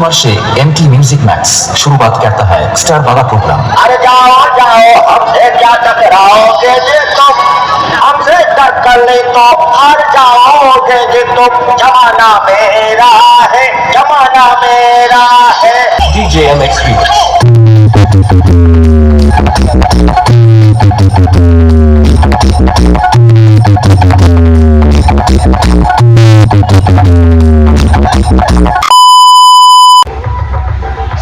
शुक्रवार से MT music max शुरुआत करता है स्टार वाला प्रोग्राम। अरे जाओ जाओ हमसे क्या टकराओगे जी तुम, हमसे टक्कर ले तो हार जाओगे जी तुम। जमाना मेरा है, जमाना मेरा है। DJ MX Remix।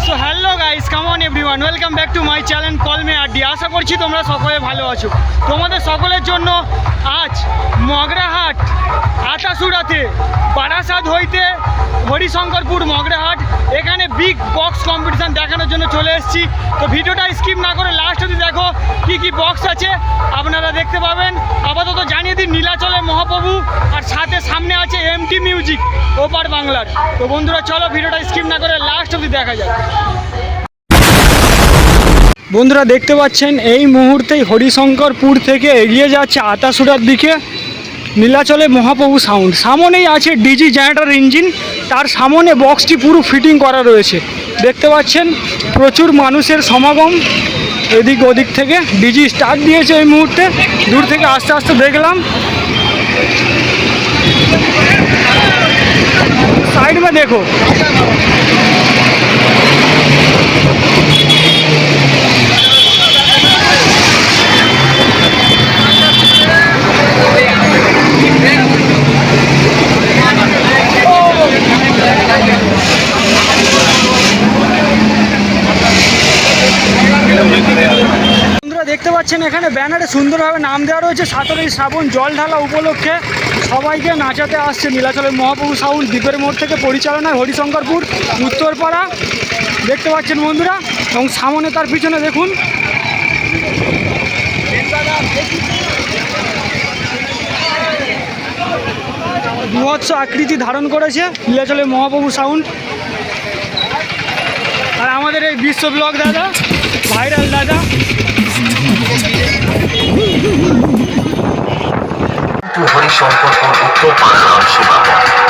So hello guys, come on everyone, welcome back to my channel call me Addy. আশা করছি তোমরা সকলে ভালো আছো। তোমাদের সকলের জন্য আজ মগরাহাট আতাসুরাতে বারাসাত হইতে হরিশঙ্করপুর মগরাহাট এখানে বিগ বক্স কম্পিটিশান দেখানোর জন্য চলে এসেছি। তো ভিডিওটা স্কিপ না করে লাস্ট অবধি দেখো, কি কি বক্স আছে আপনারা দেখতে পাবেন। আপাতত জানিয়ে দিই নীলাচলের মহাপ্রভু, আর সাথে সামনে আছে MT মিউজিক ওপার বাংলার। তো বন্ধুরা চলো ভিডিওটা স্কিপ না করে লাস্ট অবধি দেখা যায়। বন্ধুরা দেখতে পাচ্ছেন এই মুহূর্তেই হরিশঙ্করপুর থেকে এগিয়ে যাচ্ছে আতাসুরার দিকে নীলাচলে মহাপ্রভু সাউন্ড। সামনেই আছে ডিজি জেনারেটর ইঞ্জিন, তার সামনে বক্সটি পুরো ফিটিং করা রয়েছে। দেখতে পাচ্ছেন প্রচুর মানুষের সমাগম এদিক ওদিক থেকে। ডিজি স্টার্ট দিয়েছে এই মুহূর্তে, দূর থেকে আস্তে আস্তে দেখলাম। সাইড में देखो, দেখতে পাচ্ছেন এখানে ব্যানারে সুন্দরভাবে নাম দেওয়া রয়েছে 17ই শ্রাবণ জল ঢালা উপলক্ষে সবাইকে নাচাতে আসছে নীলাচলের মহাপ্রভু সাউন্ড দ্বীপের মোড় থেকে পরিচালনায় হরিশঙ্করপুর উত্তরপাড়া। দেখতে পাচ্ছেন বন্ধুরা, এবং সামনে তার পিছনে দেখুন বৃহৎস আকৃতি ধারণ করেছে নীলাচলের মহাপ্রভু সাউন্ড। আর আমাদের এই বিশ্ব ব্লগ দাদা, ভাইরাল দাদা। हरिशंकरपुर उत्तर पारा सेवा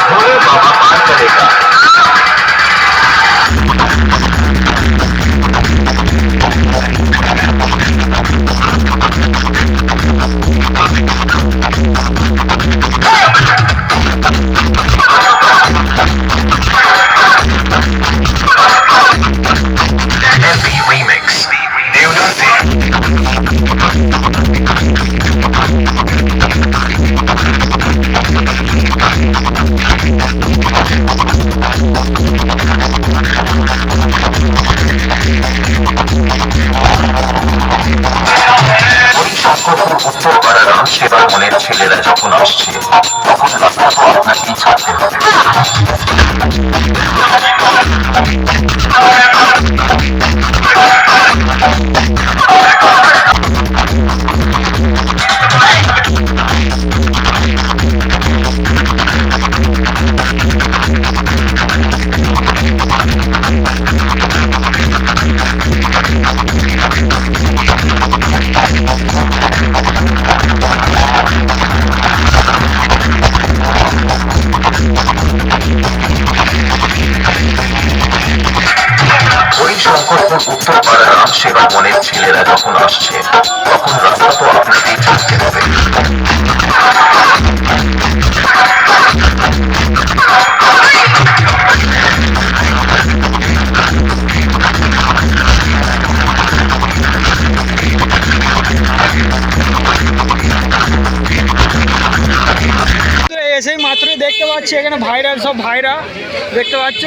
भोले बाबा पार करेगा। উত্তরপাড়ার সেবার মনের ছেলেরা যখন আসছে তখন রাস্তা তো আপনাকেই ছাড়তে হবে। হরিশঙ্করপুর উত্তরপাড়ার সেবা মনের ছেলেরা যখন আসছে তখন রাস্তা তো আপনাকেই ছাড়তে হবে। এসেই মাত্রই দেখতে পাচ্ছি এখানে ভাইরাল সব ভাইরা দেখতে পাচ্ছ,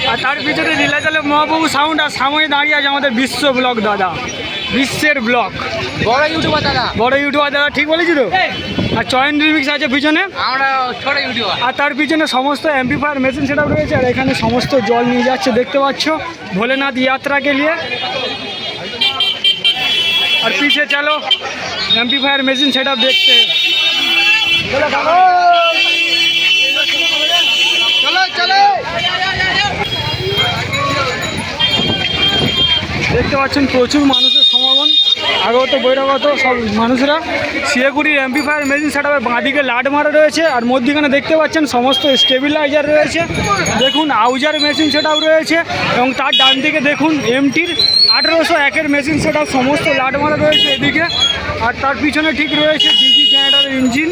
আর তার পিছনে নীলাচলের মহাপ্রভু সাউন্ড, আর সামনে দাঁড়িয়ে আছে আমাদের বিশ্ব ব্লগ দাদা, বিশ্বের ব্লগ বড় ইউটিউবার দাদা, বড় ইউটিউবার দাদা, ঠিক বলেছি তো। আর চয়ন রিমিক্স আছে পিছনে, আমরা ছোট ইউটিউবার। আর তার পিছনে সমস্ত এমপ্লিফায়ার মেশিন সেটআপ রয়েছে। আর এখানে সমস্ত জল নিয়ে যাচ্ছে দেখতে পাচ্ছ ভোলেনাথ यात्रा के लिए। और पीछे चलो एम्पलीफायर मशीन सेटअप देखते हैं। चलो चलो দেখতে পাচ্ছেন প্রচুর মানুষের সমাগম। আগত বৈরাগত সব মানুষরা। শিলিগুড়ির এমপ্লিফায়ার মেশিন সেটআপে বাঁদিকে লাট মারা রয়েছে, আর মধ্যখানে দেখতে পাচ্ছেন সমস্ত স্টেবিলাইজার রয়েছে। দেখুন আউজার মেশিন সেটআপ রয়েছে, এবং তার ডান দিকে দেখুন এমটির 1801-এর মেশিন সেটআপ সমস্ত লাট মারা রয়েছে এদিকে। আর তার পিছনে ঠিক রয়েছে ডিজি জেনারেটর ইঞ্জিন।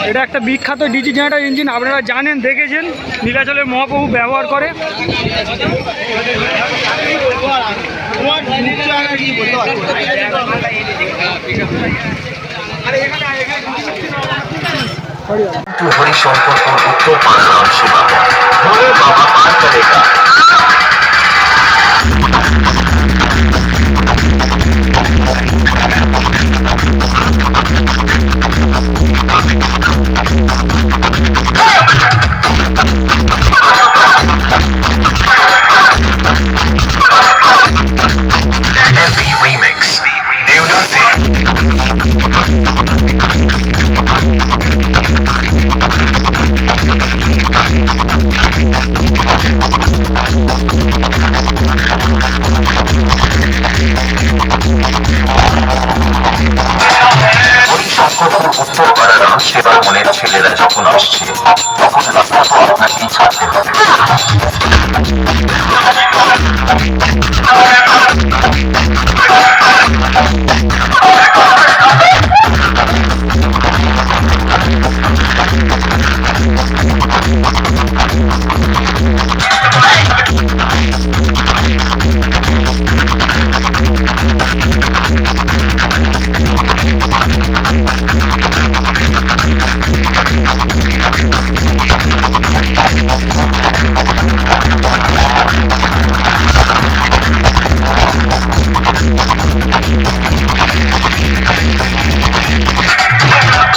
এটা একটা বিখ্যাত ডিজি জেনারেটর ইঞ্জিন, আপনারা জানেন, দেখেছেন, নীলাচলের মহাপ্রভু ব্যবহার করে। हरिशंकरपुर उत्तर पाराराम सेवा भोले बाबा पार करेगा। Remix देवदासी উত্তর পাড়ার সেবা মনের ছেলেরা যখন আসছে তখন রাস্তা তো আপনাকেই ছাড়তে হবে।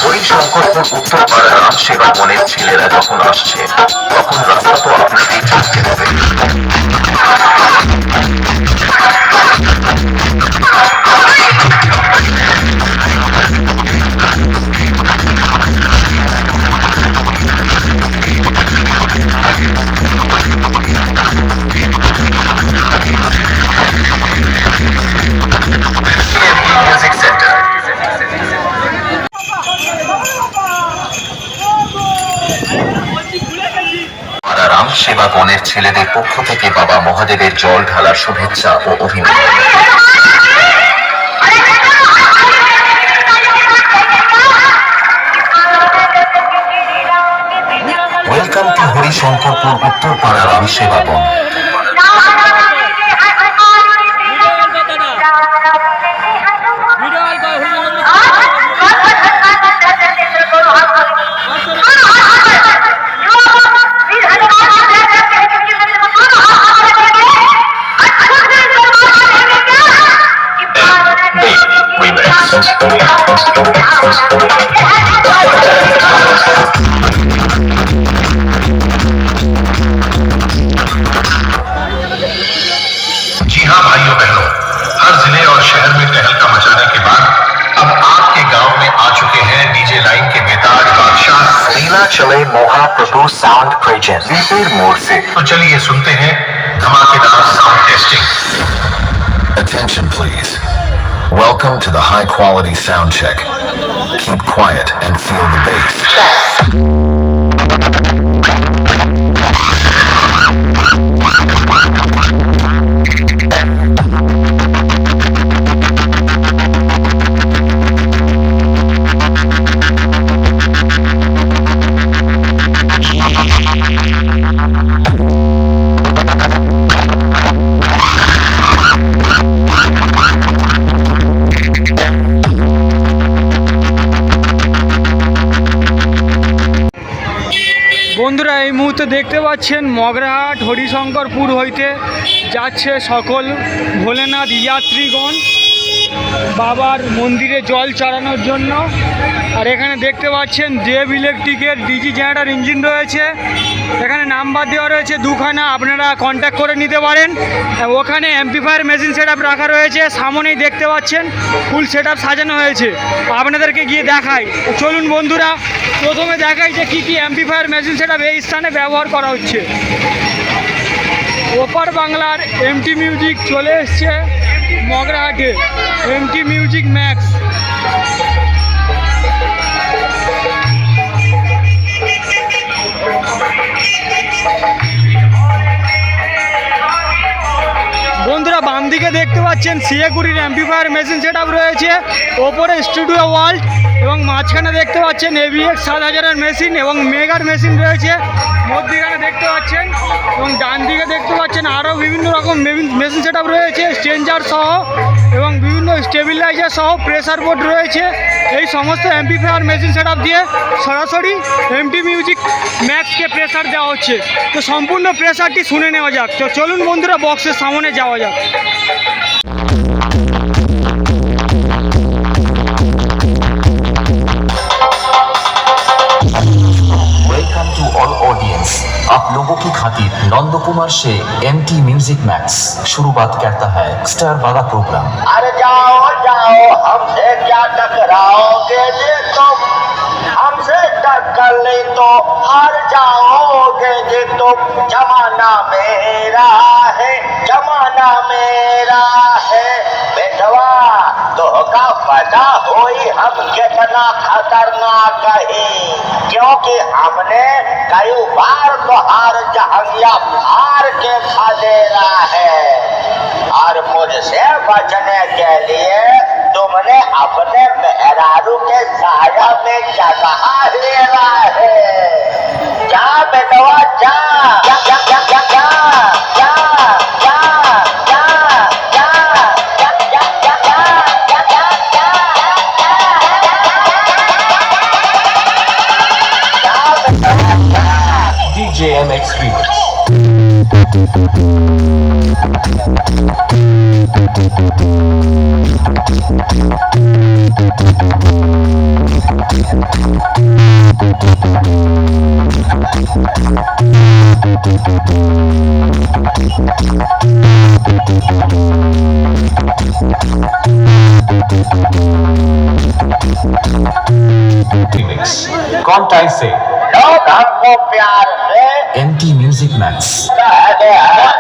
হরিশঙ্করপুর উত্তর পাড়ার সেবা মনের ছেলেরা যখন আসছে তখন রাস্তা তো আপনাকেই ছাড়তে হবে। মিউজিক সেন্টার পাড়ারাম সেবা গণের ছেলেদের পক্ষ থেকে বাবা মহাদেবের জল ঢালার শুভেচ্ছা ও অভিনন্দন। ওয়েলকাম টু হরিশঙ্করপুর উত্তর পাড়ারাম সেবা গণ। जी हाँ भाइयों बहनों, हर जिले और शहर में तहलका मचाने के बाद अब आपके गांव में आ चुके हैं डीजे लाइन के बेताज बादशाह नीलाचले महाप्रभु साउंड प्रेजेंस दीपेर मोड़ से। तो चलिए सुनते हैं धमाकेदार sound testing. Attention please. Welcome to the high quality sound check. Keep quiet and feel the bass. বন্ধুরা এই মুহূর্তে দেখতে পাচ্ছেন মগরাহাট হরিশঙ্করপুর হইতে যাচ্ছে সকল ভোলেনাথ যাত্রীগণ বাবার মন্দিরে জল চড়ানোর জন্য। আর এখানে দেখতে পাচ্ছেন দেব ইলেকট্রিকের ডিজি জেনারেটর ইঞ্জিন রয়েছে, এখানে নাম্বার দেওয়া রয়েছে দুখানা, আপনারা কন্ট্যাক্ট করে নিতে পারেন। ওখানে অ্যাম্পলিফায়ার মেশিন সেটআপ রাখা রয়েছে, সামনেই দেখতে পাচ্ছেন ফুল সেটআপ সাজানো হয়েছে। আপনাদেরকে গিয়ে দেখাই, চলুন বন্ধুরা। প্রথমে দেখাই যে কী কী অ্যাম্পলিফায়ার মেশিন সেটআপ এই স্থানে ব্যবহার করা হচ্ছে। ওপার বাংলার এমটি মিউজিক চলে এসছে মগরাহাটে এমটি মিউজিক ম্যাক্স। বন্ধুরা বাম দিকে দেখতে পাচ্ছেন সিএ-20 অ্যাম্পিফায়ার মেশিন সেট আপ রয়েছে, ওপরে স্টুডিও ওয়ার্ল্ড এবং মাঝখানে দেখতে পাচ্ছেন AVX 7000-এর মেশিন এবং মেগার মেশিন রয়েছে মধ্যখানে দেখতে পাচ্ছেন, এবং ডান দিকে দেখতে পাচ্ছেন আরও বিভিন্ন রকম মেশিন সেট আপ রয়েছে, স্ট্রেঞ্জার সহ এবং বিভিন্ন স্টেবিলাইজার সহ প্রেসার বোর্ড রয়েছে। এই সমস্ত অ্যাম্পিফায়ার মেশিন সেট আপ দিয়ে সরাসরি এমটি মিউজিক ম্যাক্সকে প্রেসার দেওয়া হচ্ছে। তো সম্পূর্ণ প্রেসারটি শুনে নেওয়া যাক। তো চলুন বন্ধুরা বক্সের সামনে যাওয়া যাক। Welcome to all audience. आप लोगों की खातिर नंद कुमार से एमटी म्यूजिक मैक्स शुरुआत करता है स्टार वाला प्रोग्राम। अरे जाओ जाओ हमसे क्या टकराओगे जे तुम, हमसे टक्कर ले तो हार जाओगे जे तुम। जमाना मेरा है, जमाना मेरा है बेटवा, तो का पता होई हम कितना खतरनाक है, क्योंकि हमने कई बार तो हार जहंगिया हार के खा देना है। और मुझसे बचने के लिए तुमने अपने मेहरारू के साया में जगह लेना है। जा बेटवा जा, जा जा जा जा जा जा जा जा जा जा जा जा जा जा DJ MX Remix। Remix। कौन से लोग हमको प्यार से एमटी म्यूजिक मैक्स। कहते हैं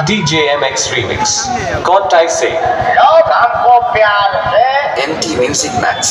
DJ MX Remix। कौन से लोग हमको प्यार से एमटी म्यूजिक मैक्स।